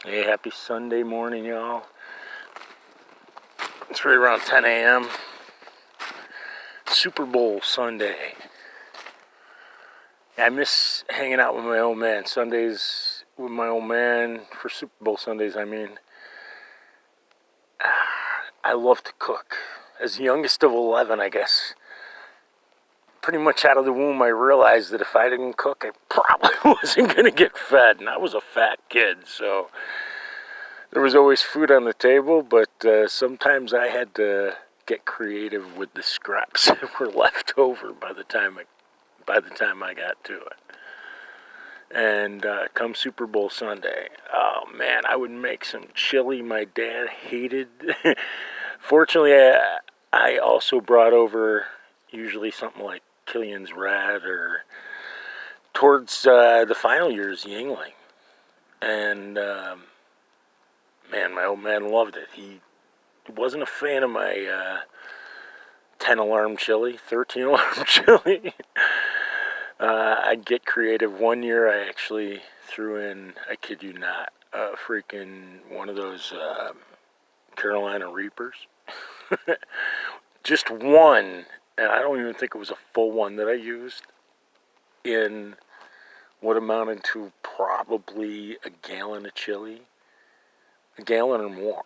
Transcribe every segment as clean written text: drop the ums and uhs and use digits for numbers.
Hey, happy Sunday morning, y'all. It's right around 10 a.m. Super Bowl Sunday. I miss hanging out with my old man. Sundays with my old man, for Super Bowl Sundays, I mean. I love to cook. As the youngest of 11, I guess, pretty much out of the womb, I realized that if I didn't cook, I probably wasn't going to get fed. And I was a fat kid, so there was always food on the table, but sometimes I had to get creative with the scraps that were left over by the time I got to it. And come Super Bowl Sunday, oh man, I would make some chili my dad hated. Fortunately, I also brought over usually something like Killian's Red, or towards the final years, Yingling. And man, my old man loved it. He wasn't a fan of my 10 alarm chili, 13 alarm chili. I'd get creative. One year I actually threw in, I kid you not, freaking one of those Carolina Reapers. Just one, and I don't even think it was a full one that I used, in what amounted to probably a gallon of chili. A gallon or more.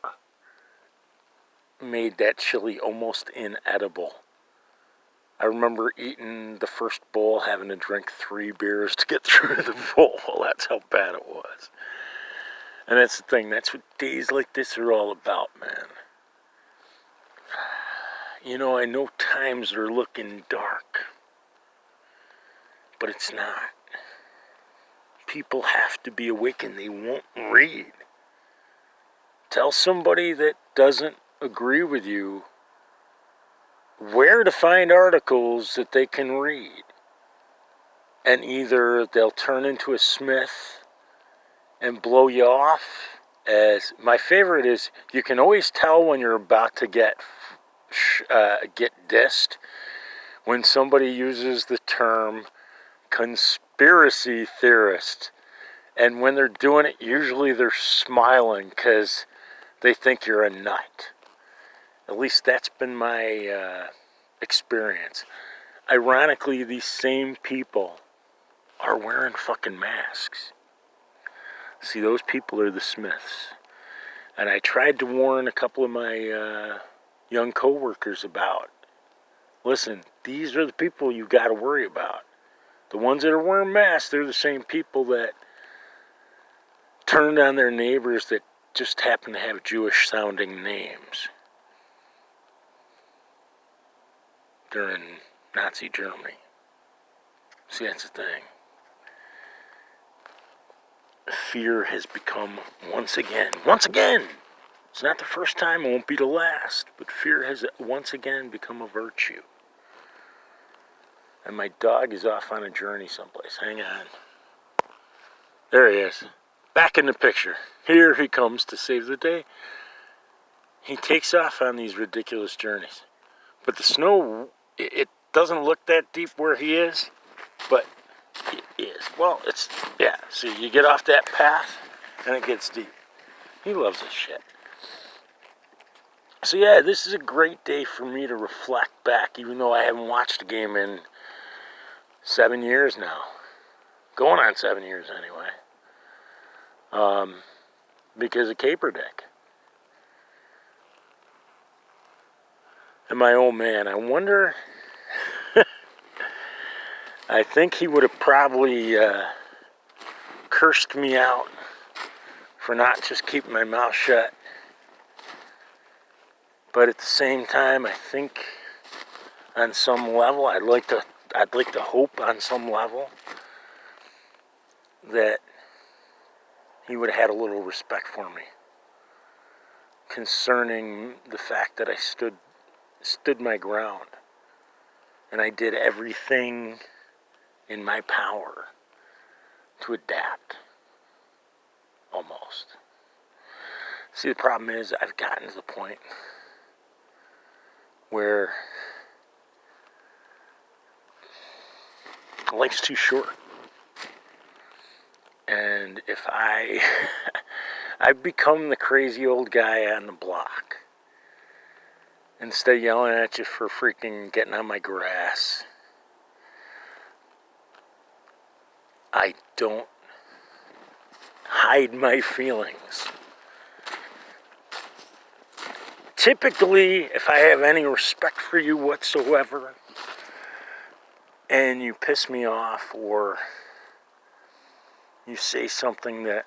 Made that chili almost inedible. I remember eating the first bowl, having to drink 3 beers to get through the bowl. That's how bad it was. And that's the thing, that's what days like this are all about, man. You know, I know times are looking dark, but it's not. People have to be awake and they won't read. Tell somebody that doesn't agree with you where to find articles that they can read. And either they'll turn into a Smith and blow you off. As my favorite is, you can always tell when you're about to get dissed when somebody uses the term conspiracy theorist. And when they're doing it, usually they're smiling because they think you're a nut. At least that's been my experience. Ironically, these same people are wearing fucking masks. See, those people are the Smiths. And I tried to warn a couple of my young co-workers about, listen, these are the people you got to worry about. The ones that are wearing masks, they're the same people that turned on their neighbors that just happen to have Jewish-sounding names during Nazi Germany. See, that's the thing. Fear has become, once again, it's not the first time, it won't be the last, but fear has once again become a virtue. And my dog is off on a journey someplace. Hang on. There he is. Back in the picture. Here he comes to save the day. He takes off on these ridiculous journeys. But the snow, it doesn't look that deep where he is, but it is. Well, it's, yeah, see, you get off that path, and it gets deep. He loves this shit. So yeah, this is a great day for me to reflect back, even though I haven't watched a game in 7 years now. Going on 7 years anyway. Because of Kaepernick. And my old man, I wonder, I think he would have probably cursed me out for not just keeping my mouth shut. But at the same time, I think on some level, I'd like to hope on some level that he would have had a little respect for me concerning the fact that I stood my ground, and I did everything in my power to adapt, almost. See, the problem is I've gotten to the point where life's too short. And if I I've become the crazy old guy on the block. Instead of yelling at you for freaking getting on my grass, I don't hide my feelings. Typically, if I have any respect for you whatsoever, and you piss me off, or you say something that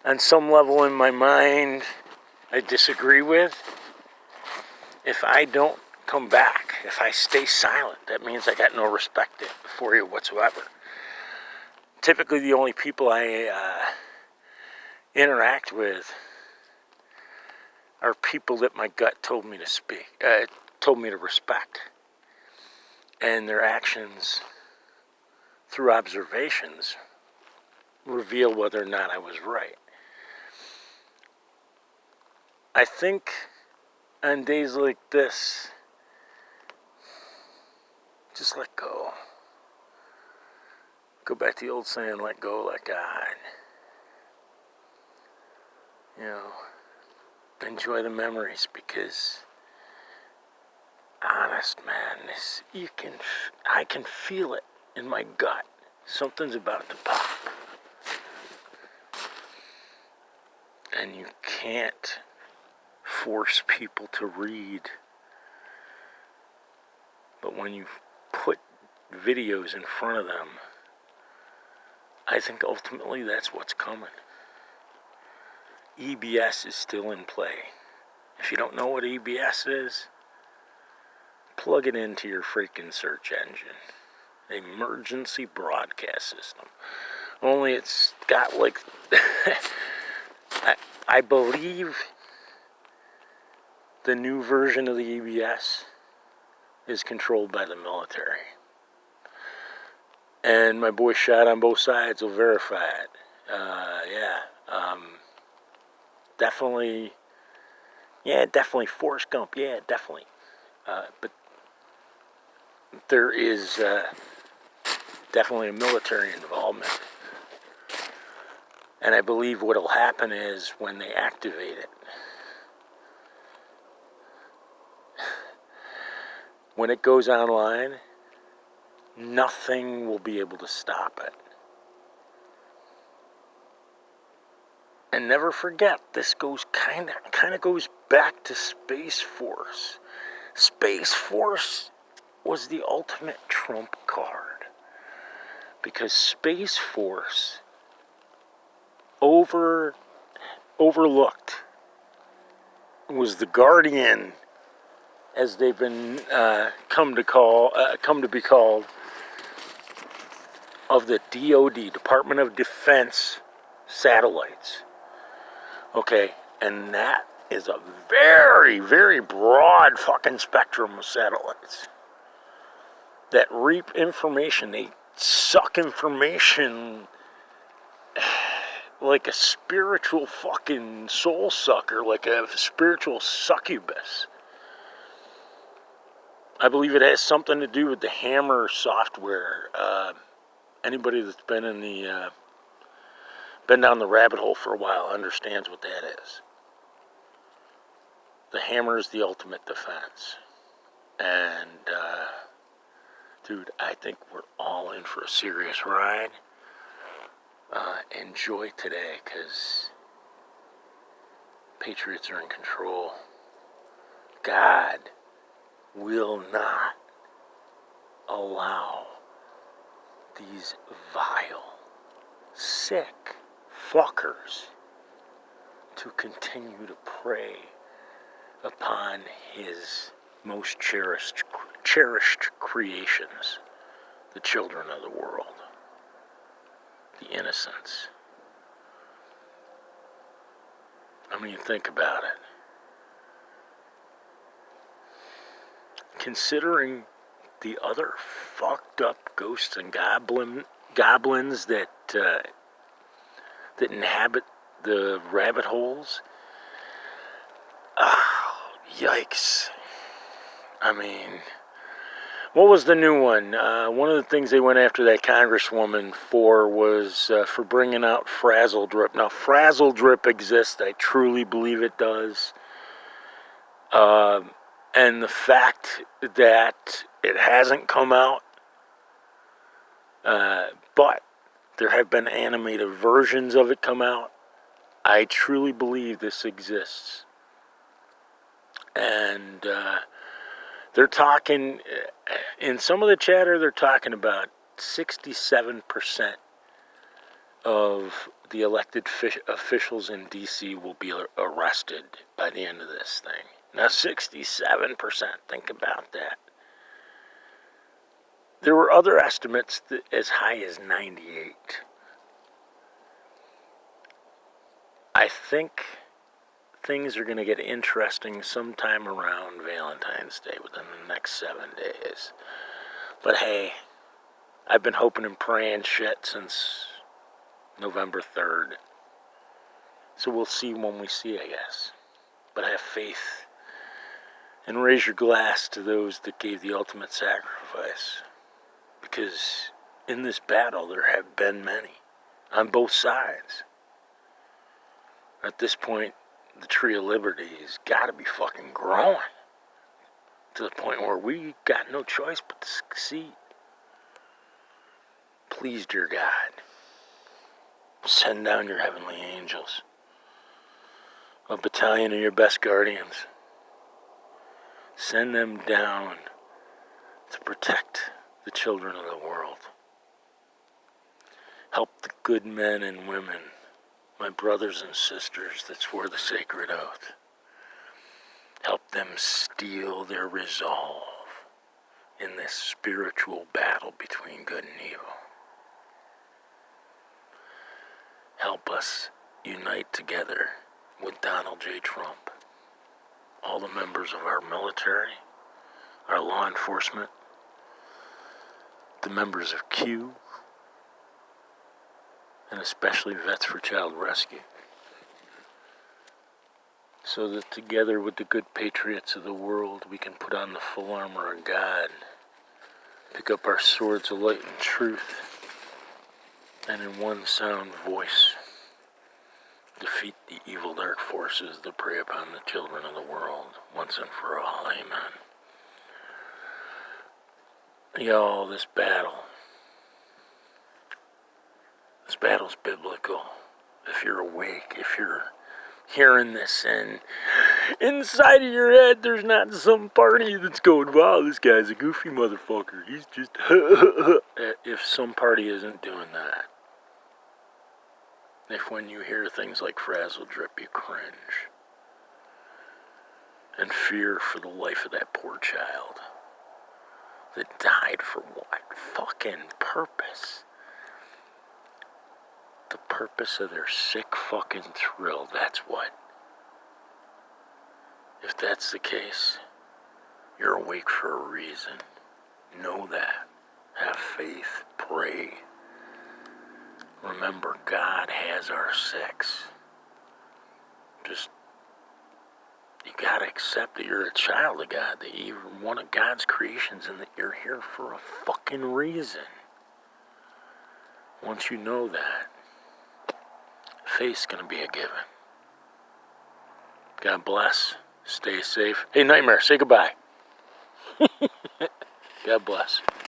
on some level in my mind I disagree with, if I don't come back, if I stay silent, that means I got no respect for you whatsoever. Typically, the only people I interact with are people that my gut told me to respect. And their actions, through observations, reveal whether or not I was right. I think on days like this, just let go. Go back to the old saying, let go, let God. You know, enjoy the memories, because honest, man, I can feel it in my gut. Something's about to pop. And you can't force people to read. But when you put videos in front of them, I think ultimately that's what's coming. EBS is still in play. If you don't know what EBS is, plug it into your freaking search engine. Emergency Broadcast System. Only it's got like, I believe the new version of the EBS is controlled by the military. And my boy Shot on Both Sides will verify it. Definitely Forrest Gump, definitely. But there is definitely a military involvement. And I believe what will happen is when they activate it, when it goes online, nothing will be able to stop it. And never forget, this goes kind of goes back to Space Force. Space Force was the ultimate trump card, because Space Force overlooked was the guardian, as they've been come to be called, of the DoD, Department of Defense satellites. Okay, and that is a very, very broad fucking spectrum of satellites that reap information. They suck information like a spiritual fucking soul sucker, like a spiritual succubus. I believe it has something to do with the Hammer software. Anybody that's been down the rabbit hole for a while understands what that is. The Hammer is the ultimate defense. And, dude, I think we're all in for a serious ride. Enjoy today, because Patriots are in control. God will not allow these vile, sick fuckers to continue to prey upon his most cherished creations, the children of the world, the innocents. I mean, think about it. Considering the other fucked up ghosts and goblins that inhabit the rabbit holes, oh, yikes. I mean, What was the new one? One of the things they went after that congresswoman for was for bringing out Frazzle Drip. Now, Frazzle Drip exists. I truly believe it does. And the fact that it hasn't come out, but there have been animated versions of it come out, I truly believe this exists. And they're talking, in some of the chatter, they're talking about 67% of the elected officials in D.C. will be arrested by the end of this thing. Now, 67%, think about that. There were other estimates that as high as 98. I think things are going to get interesting sometime around Valentine's Day, within the next 7 days. But hey, I've been hoping and praying shit since November 3rd. So we'll see when we see, I guess. But have faith and raise your glass to those that gave the ultimate sacrifice. Because in this battle, there have been many, on both sides. At this point, the tree of liberty has got to be fucking growing to the point where we got no choice but to succeed. Please, dear God, send down your heavenly angels, a battalion of your best guardians. Send them down to protect the children of the world. Help the good men and women, my brothers and sisters that swore the sacred oath. Help them steel their resolve in this spiritual battle between good and evil. Help us unite together with Donald J. Trump, all the members of our military, our law enforcement, the members of Q, and especially Vets for Child Rescue, so that together with the good patriots of the world, we can put on the full armor of God, pick up our swords of light and truth, and in one sound voice, defeat the evil dark forces that prey upon the children of the world, once and for all. Amen. Y'all, this battle's biblical. If you're awake, if you're hearing this, and inside of your head there's not some party that's going, wow, this guy's a goofy motherfucker, he's just if some party isn't doing that, if when you hear things like Frazzle Drip you cringe and fear for the life of that poor child that died for what fucking purpose? The purpose of their sick fucking thrill, that's what. If that's the case, you're awake for a reason. Know that. Have faith. Pray. Remember, God has our six. Just, you gotta accept that you're a child of God, that you're one of God's creations, and that you're here for a fucking reason. Once you know that, faith's gonna be a given. God bless. Stay safe. Hey, Nightmare, say goodbye. God bless.